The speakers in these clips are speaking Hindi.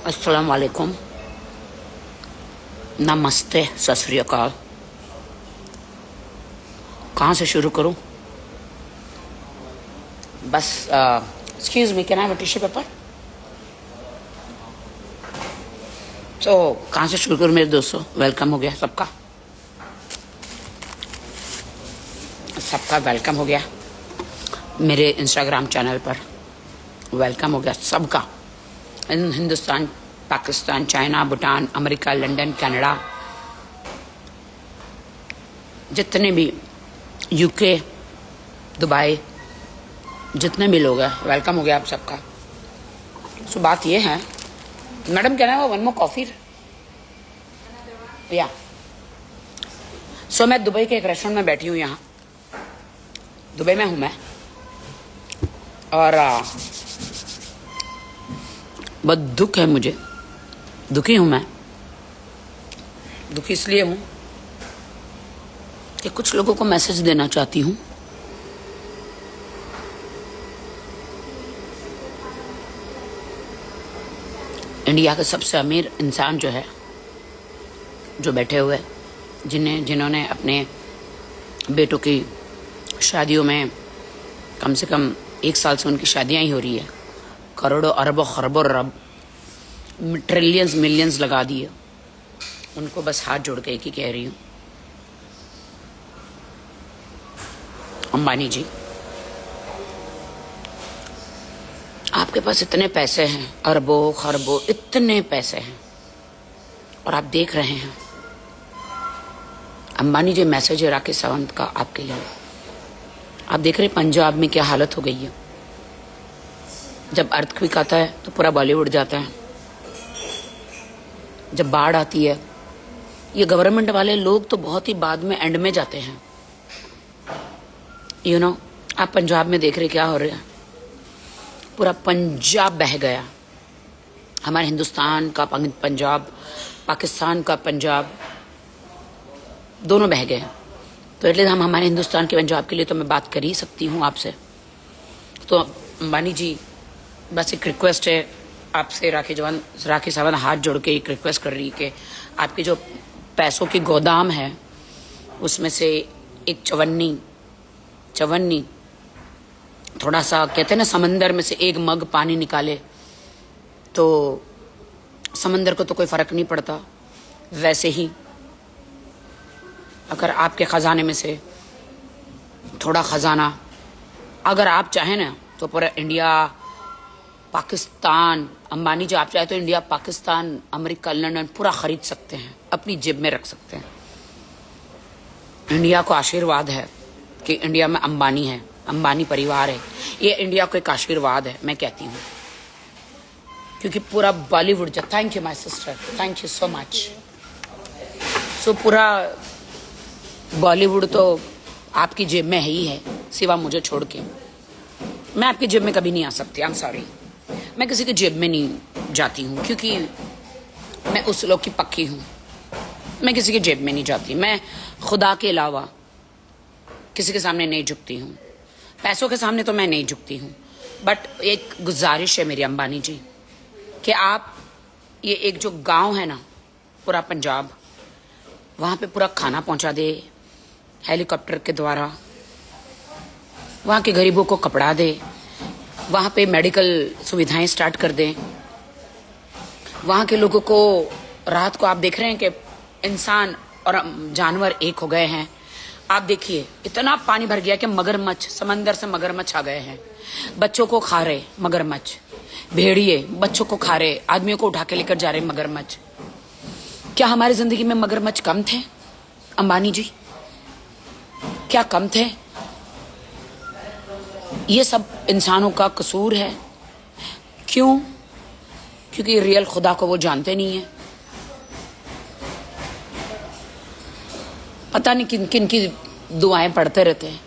अस्सलाम वालेकुम, नमस्ते, सत श्री अकाल। कहाँ से शुरू करूँ? बस excuse me, can I have a tissue paper? तो कहाँ से शुरू करूँ मेरे दोस्तों? वेलकम हो गया सबका, सबका वेलकम हो गया मेरे इंस्टाग्राम चैनल पर। वेलकम हो गया सबका, in Hindustan, Pakistan, China, Bhutan, America, London, Canada, जितने भी यूके, दुबई, जितने भी लोग हैं, वेलकम हो गया आप सबका। सो बात ये है, मैडम क्या है, वन मोर कॉफी या। सो मैं दुबई के एक रेस्टोरेंट में बैठी हूँ, यहाँ दुबई में हूँ मैं, और बहुत दुख है मुझे, दुखी हूं मैं। दुखी इसलिए हूं कि कुछ लोगों को मैसेज देना चाहती हूं। इंडिया के सबसे अमीर इंसान जो है, जो बैठे हुए, जिन्होंने अपने बेटों की शादियों में कम से कम 1 साल से उनकी शादियां ही हो रही है, करोड़ों अरबों खरबों रब ट्रिलियंस मिलियंस लगा दिए, उनको बस हाथ जोड़ के एक ही कह रही हूँ, अंबानी जी, आपके पास इतने पैसे हैं, अरबों खरबों इतने पैसे हैं, और आप देख रहे हैं। अंबानी जी, मैसेज है राकेश सावंत का आपके लिए। आप देख रहे हैं पंजाब में क्या हालत हो गई है। जब अर्थक्वेक आता है तो पूरा बॉलीवुड जाता है, जब बाढ़ आती है, ये गवर्नमेंट वाले लोग तो बहुत ही बाद में, एंड में जाते हैं। यू नो, आप पंजाब में देख रहे क्या हो रहा है, पूरा पंजाब बह गया। हमारे हिंदुस्तान का पंजाब, पाकिस्तान का पंजाब, दोनों बह गए। तो इसलिए हम हमारे हिंदुस्तान के पंजाब के लिए तो मैं बात कर ही सकती हूँ आपसे। तो अंबानी जी, बस एक रिक्वेस्ट है आपसे, राकेश सावंत हाथ जोड़ के एक रिक्वेस्ट कर रही है कि आपके जो पैसों की गोदाम है, उसमें से एक चवन्नी थोड़ा सा, कहते हैं ना, समंदर में से एक मग पानी निकाले तो समंदर को तो कोई फर्क नहीं पड़ता, वैसे ही अगर आपके खजाने में से थोड़ा खजाना, अगर आप चाहें ना, तो पूरा इंडिया, पाकिस्तान, अंबानी जी आप चाहे तो इंडिया, पाकिस्तान, अमेरिका, लंदन पूरा खरीद सकते हैं, अपनी जेब में रख सकते हैं। इंडिया को आशीर्वाद है कि इंडिया में अंबानी है, अंबानी परिवार है, ये इंडिया को एक आशीर्वाद है, मैं कहती हूँ, क्योंकि पूरा Bollywood, thank you my sister, thank you so much. So पूरा बॉलीवुड तो आपकी जेब में ही है, सिवा मुझे छोड़ के। मैं आपकी जेब में कभी नहीं आ सकती, आई एम सॉरी, मैं किसी की जेब में नहीं जाती हूँ, क्योंकि मैं उस लोग की पक्की हूँ, मैं किसी की जेब में नहीं जाती। मैं खुदा के अलावा किसी के सामने नहीं झुकती हूँ, पैसों के सामने तो मैं नहीं झुकती हूँ। बट एक गुजारिश है मेरी अंबानी जी, कि आप ये एक जो गांव है ना, पूरा पंजाब, वहाँ पे पूरा खाना पहुँचा दे हेलीकॉप्टर के द्वारा, वहाँ के गरीबों को कपड़ा दे, वहाँ पे मेडिकल सुविधाएं स्टार्ट कर दें, वहाँ के लोगों को रात को, आप देख रहे हैं कि इंसान और जानवर एक हो गए हैं। आप देखिए, इतना पानी भर गया कि मगरमच्छ, समंदर से मगरमच्छ आ गए हैं, बच्चों को खा रहे मगरमच्छ, भेड़िए बच्चों को खा रहे, आदमियों को उठा के लेकर जा रहे मगरमच्छ। क्या हमारी जिंदगी में मगरमच्छ कम थे अंबानी जी? क्या कम थे? ये सब इंसानों का कसूर है। क्यों? क्योंकि रियल खुदा को वो जानते नहीं है। पता नहीं किन किन की दुआएं पढ़ते रहते हैं।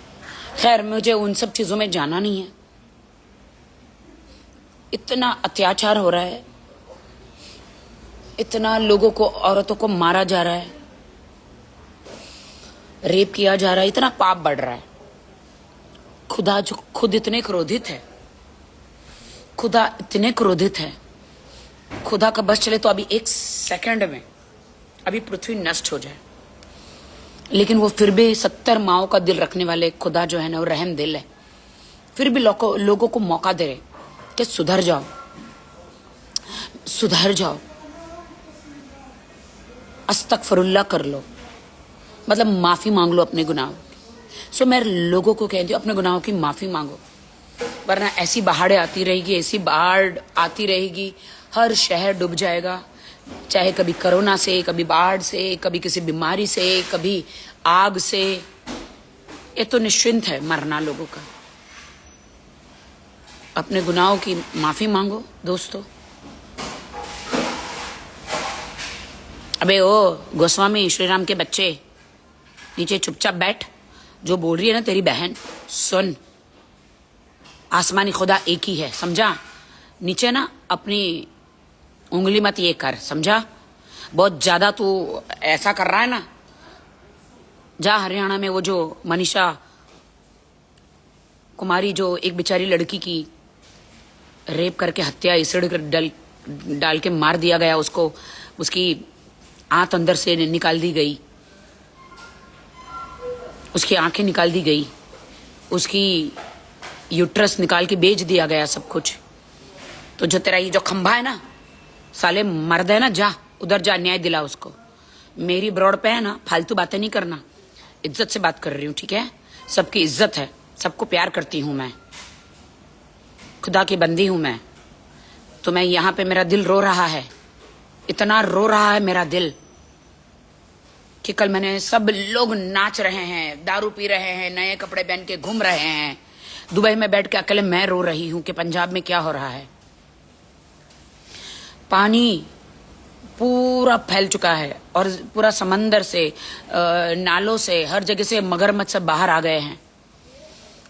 खैर, मुझे उन सब चीजों में जाना नहीं है। इतना अत्याचार हो रहा है, इतना लोगों को, औरतों को मारा जा रहा है, रेप किया जा रहा है, इतना पाप बढ़ रहा है। खुदा जो खुद इतने क्रोधित है, खुदा इतने क्रोधित है, खुदा का बस चले तो अभी 1 सेकंड में अभी पृथ्वी नष्ट हो जाए, लेकिन वो फिर भी 70 माओं का दिल रखने वाले खुदा जो है ना, वो रहम दिल है। फिर भी लोगों को मौका दे रहे कि सुधर जाओ, सुधर जाओ, अस्तगफिरुल्लाह कर लो, मतलब माफी मांग लो अपने गुनाहों की। सो मैं लोगों को कहती हूँ अपने गुनाहों की माफी मांगो, वरना ऐसी बाढ़ें आती रहेगी, ऐसी बाढ़ आती रहेगी, हर शहर डूब जाएगा, चाहे कभी कोरोना से, कभी बाढ़ से, कभी किसी बीमारी से, कभी आग से। ये तो निश्चिंत है मरना लोगों का। अपने गुनाहों की माफी मांगो दोस्तों। अबे ओ गोस्वामी श्री राम के बच्चे, नीचे चुपचाप बैठ। जो बोल रही है ना तेरी बहन, सुन, आसमानी खुदा एक ही है, समझा? नीचे ना अपनी उंगली मत ये कर, समझा? बहुत ज्यादा तू ऐसा कर रहा है ना। जा हरियाणा में वो जो मनीषा कुमारी, जो एक बेचारी लड़की की रेप करके हत्या इसड़ कर डाल के मार दिया गया, उसको उसकी आंत अंदर से निकाल दी गई, उसकी आंखें निकाल दी गई, उसकी यूट्रस निकाल के बेच दिया गया, सब कुछ। तो जो तेरा ये जो खंभा है ना, साले मर्द है ना, जा उधर जा, न्याय दिला उसको। मेरी ब्रॉड पे है ना, फालतू बातें नहीं करना, इज्जत से बात कर रही हूँ, ठीक है? सबकी इज्जत है, सबको प्यार करती हूँ मैं, खुदा की बंदी हूं मैं। तो मैं यहां पे मेरा दिल रो रहा है, इतना रो रहा है मेरा दिल कि कल मैंने, सब लोग नाच रहे हैं, दारू पी रहे हैं, नए कपड़े पहन के घूम रहे हैं, दुबई में बैठ के अकेले मैं रो रही हूं कि पंजाब में क्या हो रहा है। पानी पूरा फैल चुका है और पूरा समंदर से, नालों से, हर जगह से मगरमच्छ सब बाहर आ गए हैं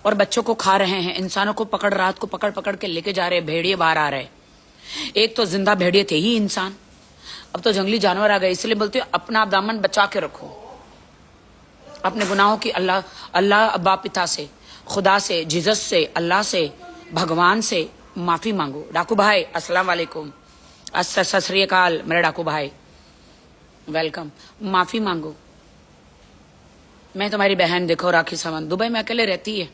और बच्चों को खा रहे हैं, इंसानों को पकड़, रात को पकड़ पकड़ के लेके जा रहे, भेड़िए बाहर आ रहे। एक तो जिंदा भेड़िए थे ही इंसान, अब तो जंगली जानवर आ गए। इसलिए बोलते हैं अपना दामन बचा के रखो, अपने गुनाहों की अल्लाह अब्बा पिता से, खुदा से, जीसस से, अल्लाह से, भगवान से माफी मांगो। डाकू भाई अस्सलाम वालेकुम, सत श्री अकाल मेरे डाकू भाई, वेलकम। माफी मांगो। मैं तुम्हारी बहन, देखो राखी सावंत दुबई में अकेले रहती है,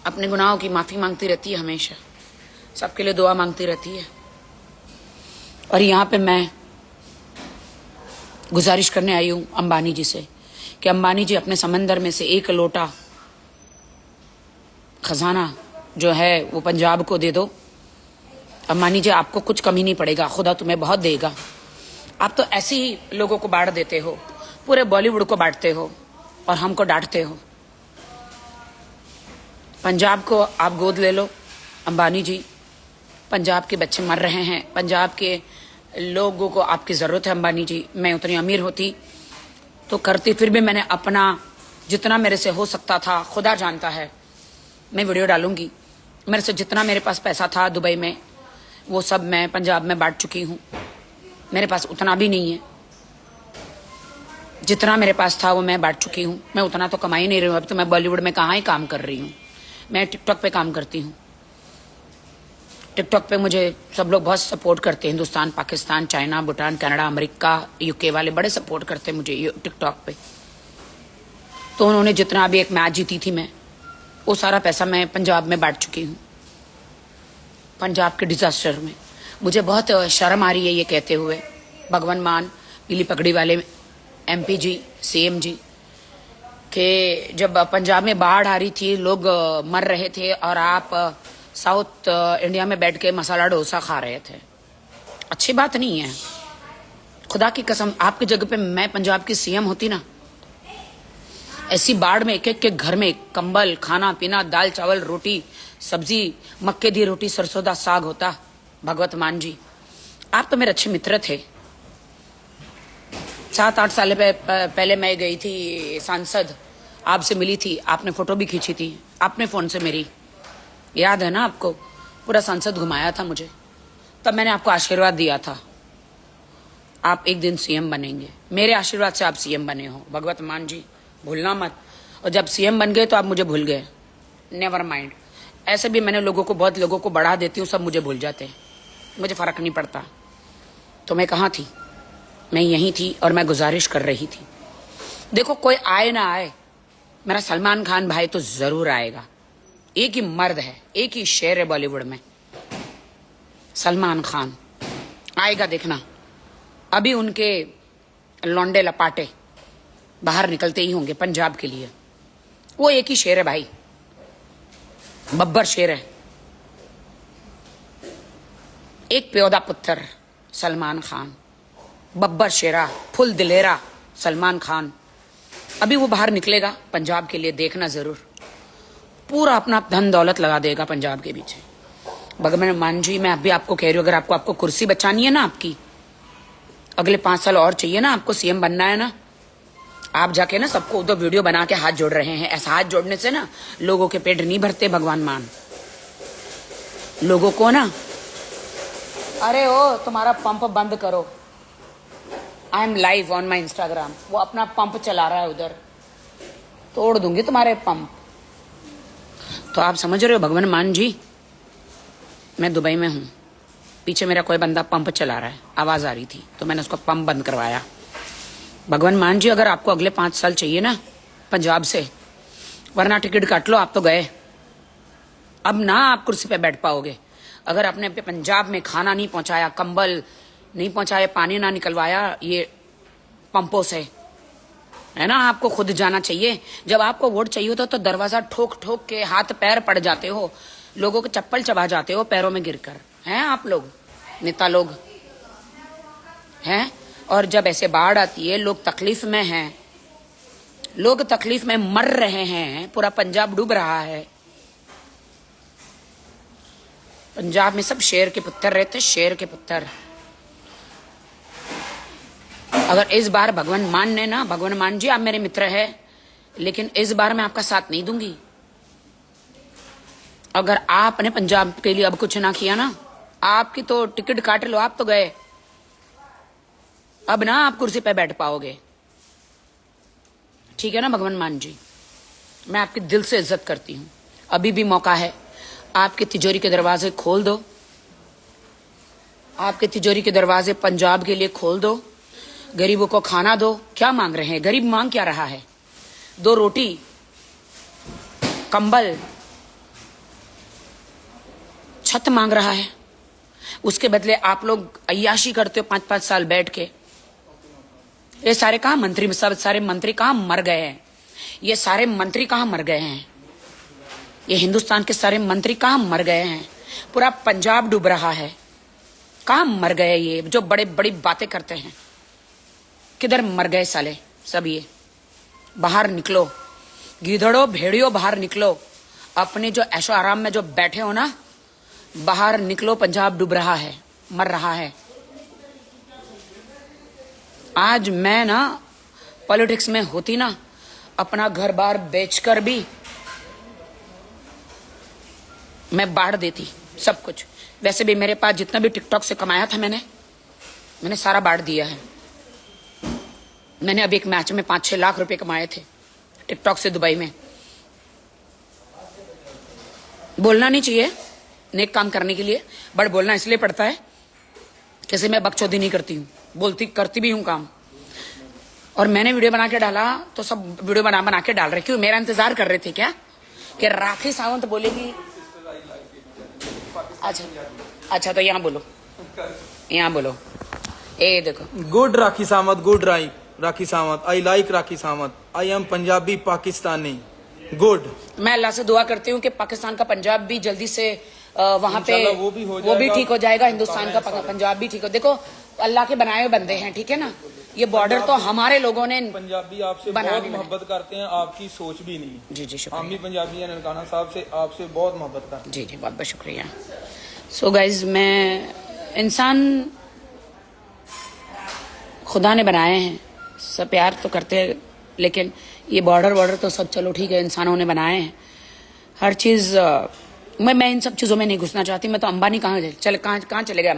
अपने गुनाहों की माफी मांगती रहती है, हमेशा सबके लिए दुआ मांगती रहती है। और यहाँ पे मैं गुजारिश करने आई हूँ अंबानी जी से कि अंबानी जी अपने समंदर में से एक लोटा खजाना जो है वो पंजाब को दे दो। अंबानी जी आपको कुछ कमी नहीं पड़ेगा, खुदा तुम्हें बहुत देगा। आप तो ऐसे ही लोगों को बांट देते हो, पूरे बॉलीवुड को बांटते हो और हमको डांटते हो। पंजाब को आप गोद ले लो अंबानी जी, पंजाब के बच्चे मर रहे हैं, पंजाब के लोगों को आपकी ज़रूरत है अंबानी जी। मैं उतनी अमीर होती तो करती, फिर भी मैंने अपना जितना मेरे से हो सकता था, खुदा जानता है, मैं वीडियो डालूंगी, मेरे से जितना मेरे पास पैसा था दुबई में वो सब मैं पंजाब में बांट चुकी हूँ। मेरे पास उतना भी नहीं है, जितना मेरे पास था वो मैं बांट चुकी हूँ। मैं उतना तो कमा ही नहीं रही हूँ। अब तो मैं बॉलीवुड में कहाँ ही काम कर रही हूँ, मैं टिकटॉक पे काम करती हूँ। टिकटॉक पे मुझे सब लोग बहुत सपोर्ट करते हैं, Hindustan, Pakistan, China, Bhutan, Canada, America, UK वाले बड़े सपोर्ट करते हैं मुझे टिकटॉक पे। तो उन्होंने जितना भी एक मैच जीती थी मैं, वो सारा पैसा मैं पंजाब में बांट चुकी हूँ। पंजाब के डिजास्टर में मुझे बहुत शर्म आ रही है ये कहते हुए, भगवान मान पीली पगड़ी वाले MP जी, CM जी, कि जब पंजाब में बाढ़ आ रही थी, लोग मर रहे थे और आप साउथ इंडिया में बैठ के मसाला डोसा खा रहे थे। अच्छी बात नहीं है, खुदा की कसम। आपकी जगह पे मैं पंजाब की CM होती ना, ऐसी बाढ़ में एक एक के घर में कंबल, खाना पीना, दाल चावल, रोटी सब्जी, मक्के दी रोटी, सरसों दा साग होता। भगवत मान जी, आप तो मेरे अच्छे मित्र थे। 7-8 साल पहले मैं गई थी सांसद, आपसे मिली थी, आपने फोटो भी खींची थी अपने फोन से मेरी, याद है ना आपको? पूरा सांसद घुमाया था मुझे, तब मैंने आपको आशीर्वाद दिया था, आप एक दिन CM बनेंगे। मेरे आशीर्वाद से आप CM बने हो, भगवत मान जी, भूलना मत। और जब CM बन गए तो आप मुझे भूल गए, नेवर माइंड। ऐसे भी मैंने बहुत लोगों को बढ़ा देती हूँ, सब मुझे भूल जाते हैं, मुझे फर्क नहीं पड़ता। तो मैं कहाँ थी? मैं यहीं थी और मैं गुजारिश कर रही थी, देखो कोई आए ना आए, मेरा सलमान खान भाई तो जरूर आएगा। एक ही मर्द है, एक ही शेर है बॉलीवुड में, सलमान खान आएगा, देखना। अभी उनके लौंडे लपाटे बाहर निकलते ही होंगे पंजाब के लिए। वो एक ही शेर है भाई, बब्बर शेर है, एक प्योदा पुत्र सलमान खान, बब्बर शेरा, फुल दिलेरा सलमान खान। अभी वो बाहर निकलेगा पंजाब के लिए, देखना जरूर। पूरा अपना धन दौलत लगा देगा पंजाब के पीछे। भगवान मान जी, मैं अभी आपको कह रही हूँ, अगर आपको कुर्सी बचानी है ना, आपकी अगले 5 साल और चाहिए ना, आपको सीएम बनना है ना, आप जाके ना सबको उधर वीडियो बना के हाथ जोड़ रहे हैं। ऐसा हाथ जोड़ने से ना लोगों के पेट नहीं भरते। भगवान मान लोगों को ना, अरे ओ तुम्हारा पंप बंद करो, I am live on my Instagram. वो अपना पंप चला रहा है उधर, तोड़ दूंगी तुम्हारे पंप। तो आप समझ रहे हो भगवान मान जी, मैं दुबई में हूं, पीछे मेरा कोई बंदा पंप चला रहा है, आवाज आ रही थी तो मैंने उसको पंप बंद करवाया। भगवान मान जी, अगर आपको अगले 5 साल चाहिए ना पंजाब से, वरना टिकट काट लो, आप तो गए। अब ना आप कुर्सी पे बैठ पाओगे। अगर आपने पंजाब में खाना नहीं पहुंचाया, कंबल नहीं पहुंचाया, पानी ना निकलवाया ये पंपों से, है ना, आपको खुद जाना चाहिए। जब आपको वोट चाहिए होता तो दरवाजा ठोक ठोक के हाथ पैर पड़ जाते हो, लोगों के चप्पल चबा जाते हो पैरों में गिरकर, हैं आप लोग नेता लोग हैं। और जब ऐसे बाढ़ आती है, लोग तकलीफ में हैं, लोग तकलीफ में मर रहे हैं, पूरा पंजाब डूब रहा है। पंजाब में सब शेर के पुत्र रहते, शेर के पुत्र। अगर इस बार भगवान मान ने ना, भगवान मान जी आप मेरे मित्र हैं, लेकिन इस बार मैं आपका साथ नहीं दूंगी। अगर आपने पंजाब के लिए अब कुछ ना किया ना, आपकी तो टिकट काट लो, आप तो गए। अब ना आप कुर्सी पे बैठ पाओगे, ठीक है ना भगवान मान जी। मैं आपकी दिल से इज्जत करती हूं, अभी भी मौका है, आपके तिजोरी के दरवाजे खोल दो, आपके तिजोरी के दरवाजे पंजाब के लिए खोल दो, गरीबों को खाना दो। क्या मांग रहे हैं गरीब? मांग क्या रहा है? 2 रोटी, कंबल, छत मांग रहा है। उसके बदले आप लोग अय्याशी करते हो 5-5 साल बैठ के। ये सारे कहां मंत्री, सब सारे मंत्री कहां मर गए हैं? ये सारे मंत्री कहां मर गए हैं? ये हिंदुस्तान के सारे मंत्री कहां मर गए हैं? पूरा पंजाब डूब रहा है, कहां मर गए ये जो बड़े बड़ी बातें करते हैं? किधर मर गए साले सब? ये बाहर निकलो, गीदड़ो भेड़ियो बाहर निकलो। अपने जो ऐशो आराम में जो बैठे हो ना, बाहर निकलो, पंजाब डूब रहा है, मर रहा है। आज मैं ना पॉलिटिक्स में होती ना, अपना घर बार बेचकर भी मैं बांट देती सब कुछ। वैसे भी मेरे पास जितना भी टिकटॉक से कमाया था मैंने सारा बांट दिया है। मैंने अभी एक मैच में 5-6 लाख रुपए कमाए थे टिकटॉक से दुबई में। बोलना नहीं चाहिए नेक काम करने के लिए, बट बोलना इसलिए पड़ता है कैसे मैं बकचोदी नहीं करती हूँ, करती भी हूँ काम। और मैंने वीडियो बना के डाला तो सब वीडियो बना के डाल रहे। क्यों? मेरा इंतजार कर रहे थे क्या कि राखी सावंत बोलेगी? अच्छा तो यहाँ बोलो, यहाँ बोलो। ए देखो, good Rakhi Sawant, good Rakhi Sawant, I like Rakhi Sawant, I am Punjabi Pakistani, good. मैं अल्लाह से दुआ करती हूँ कि पाकिस्तान का पंजाब भी जल्दी से वहां पे वो भी ठीक हो जाएगा, हिंदुस्तान का पंजाब भी ठीक हो। देखो अल्लाह के बनाए हुए बंदे हैं, ठीक है ना। ये बॉर्डर तो हमारे लोगों ने, पंजाबी आपसे बहुत मोहब्बत करते हैं, आपकी सोच भी नहीं। जी जी शुक्रिया। हम भी पंजाबी हैं, ननकाना साहब से आपसे बहुत मोहब्बत करते हैं। जी जी बहुत बहुत शुक्रिया। सो गाइज, मैं इंसान खुदा ने बनाए हैं, सब प्यार तो करते हैं, लेकिन ये बॉर्डर तो सब चलो ठीक है, इंसानों ने बनाए हैं हर चीज। मैं इन सब चीजों में नहीं घुसना चाहती। मैं तो अंबानी कहाँ चले गए?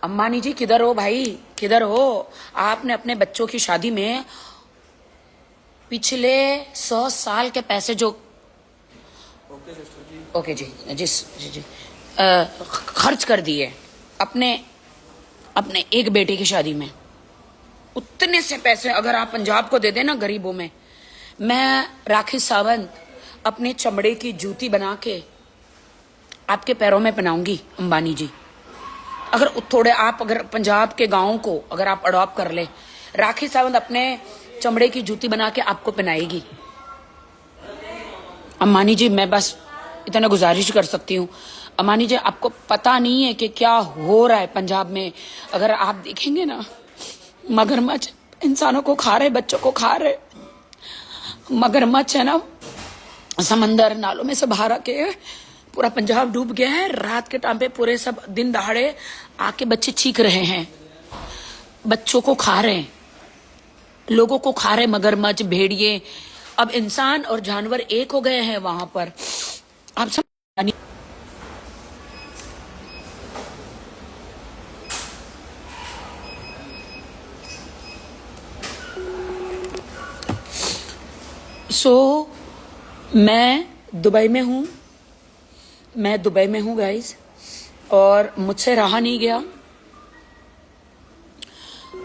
अंबानी जी किधर हो भाई, किधर हो? आपने अपने बच्चों की शादी में पिछले 100 साल के पैसे जो ओके जी जी जी जी खर्च कर दिए अपने अपने एक बेटे की शादी में। उतने से पैसे अगर आप पंजाब को दे देना गरीबों में, मैं राखी सावंत अपने चमड़े की जूती बना के आपके पैरों में पहनाऊंगी अंबानी जी। अगर थोड़े आप अगर पंजाब के गांवों को अगर आप अडॉप्ट कर ले, राखी सावंत अपने चमड़े की जूती बना के आपको पहनाएगी। अंबानी जी मैं बस इतना गुजारिश कर सकती हूँ, अंबानी जी आपको पता नहीं है कि क्या हो रहा है पंजाब में। अगर आप देखेंगे ना, मगरमच्छ इंसानों को खा रहे, बच्चों को खा रहे। मगरमच्छ है ना समंदर नालों में से बाहर आके पूरा पंजाब डूब गया है। रात के टाइम पे पूरे सब दिन दहाड़े आके बच्चे चीख रहे हैं, बच्चों को खा रहे हैं, लोगों को खा रहे मगरमच्छ, भेड़िए। अब इंसान और जानवर एक हो गए हैं वहां पर। आप सब मैं दुबई में हूँ, गाइस, और मुझसे रहा नहीं गया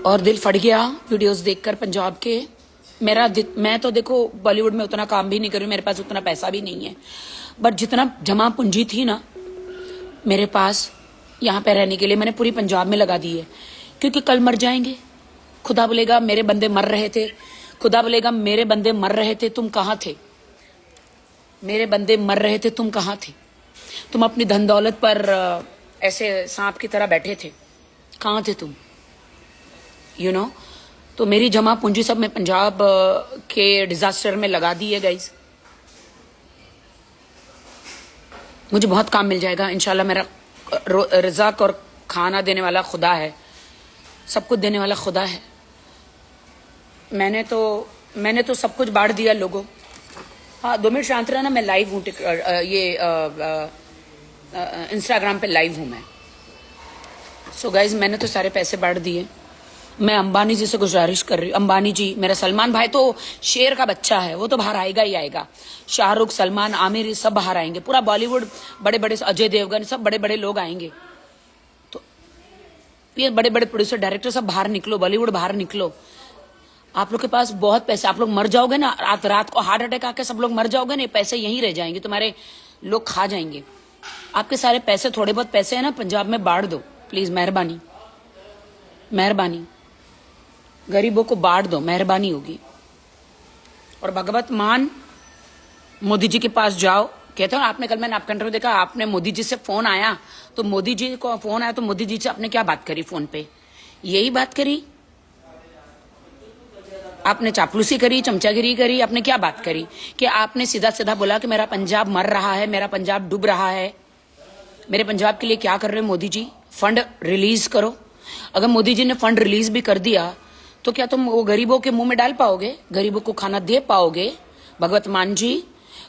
और दिल फट गया वीडियोस देखकर पंजाब के। मैं तो देखो बॉलीवुड में उतना काम भी नहीं कर रही हूँ, मेरे पास उतना पैसा भी नहीं है, बट जितना जमा पूंजी थी ना मेरे पास यहाँ पे रहने के लिए, मैंने पूरी पंजाब में लगा दी है। क्योंकि कल मर जाएंगे, खुदा बोलेगा मेरे बंदे मर रहे थे, खुदा बोलेगा मेरे बंदे मर रहे थे, तुम कहाँ थे? मेरे बंदे मर रहे थे, तुम कहाँ थे? तुम अपनी धन दौलत पर ऐसे सांप की तरह बैठे थे, कहाँ थे तुम? यू नो तो मेरी जमा पूंजी सब मैं पंजाब के डिजास्टर में लगा दी है गाइस। मुझे बहुत काम मिल जाएगा इंशाल्लाह। मेरा रिज़्क़ और खाना देने वाला खुदा है, सब कुछ देने वाला खुदा है। मैंने तो सब कुछ बांट दिया लोगों। हाँ 2 मिनट शांत रहना, मैं लाइव हूँ, ये इंस्टाग्राम पे लाइव हूँ मैं। सो गाइज मैंने तो सारे पैसे बांट दिए। मैं अंबानी जी से गुजारिश कर रही हूँ, अंबानी जी, मेरा सलमान भाई तो शेर का बच्चा है, वो तो बाहर आएगा ही आएगा। शाहरुख, सलमान, आमिर, ये सब बाहर आएंगे, पूरा बॉलीवुड, बड़े बड़े अजय देवगन, सब बड़े बड़े लोग आएंगे। तो ये बड़े बड़े प्रोड्यूसर, डायरेक्टर सब बाहर निकलो, बॉलीवुड बाहर निकलो। आप लोग के पास बहुत पैसे, आप लोग मर जाओगे ना, रात को हार्ट अटैक आके सब लोग मर जाओगे ना, पैसे यहीं रह जाएंगे, तुम्हारे लोग खा जाएंगे। आपके सारे पैसे, थोड़े बहुत पैसे है ना पंजाब में बांट दो प्लीज, मेहरबानी, मेहरबानी, गरीबों को बांट दो, मेहरबानी होगी। और भगवत मान मोदी जी के पास जाओ, कहते हो आपने, कल मैंने आपका इंटरव्यू देखा, आपने मोदी जी से फोन आया, तो मोदी जी को फोन आया तो मोदी जी से आपने क्या बात करी फोन पे? यही बात करी आपने? चापलूसी करी, चमचागिरी करी, आपने क्या बात करी? कि आपने सीधा सीधा बोला कि मेरा पंजाब मर रहा है, मेरा पंजाब डूब रहा है। मेरे पंजाब के लिए क्या कर रहे हो मोदी जी? फंड रिलीज करो। अगर मोदी जी ने फंड रिलीज भी कर दिया तो क्या तुम वो गरीबों के मुंह में डाल पाओगे? गरीबों को खाना दे पाओगे? भगवत मान जी,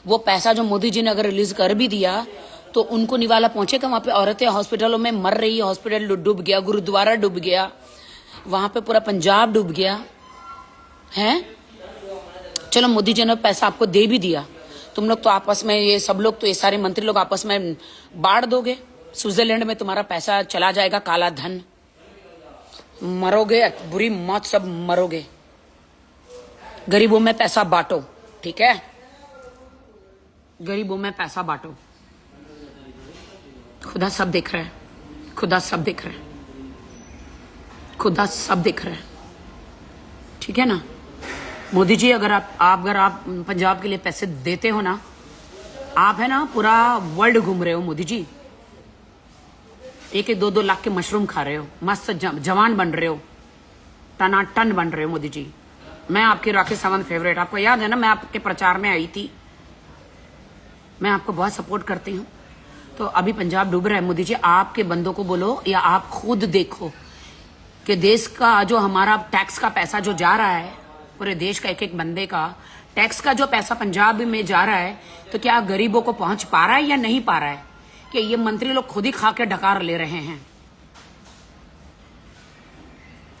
वो पैसा जो मोदी जी ने अगर रिलीज कर भी दिया तो उनको निवाला पहुंचेगा? वहां पे औरतें हॉस्पिटलों में मर रही है, हॉस्पिटल डूब गया, गुरुद्वारा डूब गया, वहां पे पूरा पंजाब डूब गया है। चलो मोदी जी ने पैसा आपको दे भी दिया, तुम लोग तो आपस में, ये सब लोग तो, ये सारे मंत्री लोग आपस में बांट दोगे। स्विट्जरलैंड में तुम्हारा पैसा चला जाएगा, काला धन, मरोगे, बुरी मौत, सब मरोगे। गरीबों में पैसा बांटो, ठीक है? गरीबों में पैसा बांटो, खुदा सब देख रहा है, खुदा सब देख रहा है, खुदा सब देख रहा है, ठीक है ना? मोदी जी अगर आप पंजाब के लिए पैसे देते हो ना, आप है ना पूरा वर्ल्ड घूम रहे हो मोदी जी, 1-2 लाख के मशरूम खा रहे हो, मस्त जवान बन रहे हो, टनाटन बन रहे हो मोदी जी। मैं आपकी राखी सावंत फेवरेट, आपको याद है ना, मैं आपके प्रचार में आई थी, मैं आपको बहुत सपोर्ट करती हूँ। तो अभी पंजाब डूब रहा है मोदी जी, आपके बंदों को बोलो या आप खुद देखो कि देश का जो हमारा टैक्स का पैसा जो जा रहा है, पूरे देश का एक एक बंदे का टैक्स का जो पैसा पंजाब में जा रहा है, तो क्या गरीबों को पहुंच पा रहा है या नहीं पा रहा है? कि ये मंत्री लोग खुद ही खा के डकार ले रहे हैं।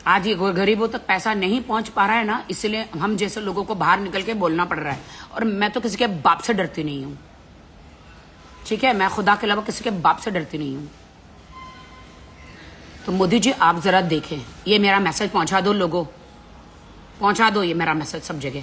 आज ये गरीबों तक पैसा नहीं पहुंच पा रहा है ना, इसलिए हम जैसे लोगों को बाहर निकल के बोलना पड़ रहा है। और मैं तो किसी के बाप से डरती नहीं हूं, ठीक है, मैं खुदा के अलावा किसी के बाप से डरती नहीं हूं। तो मोदी जी आप जरा देखें, ये मेरा मैसेज पहुंचा दो लोगों, पहुंचा दो ये मेरा मैसेज सब जगह।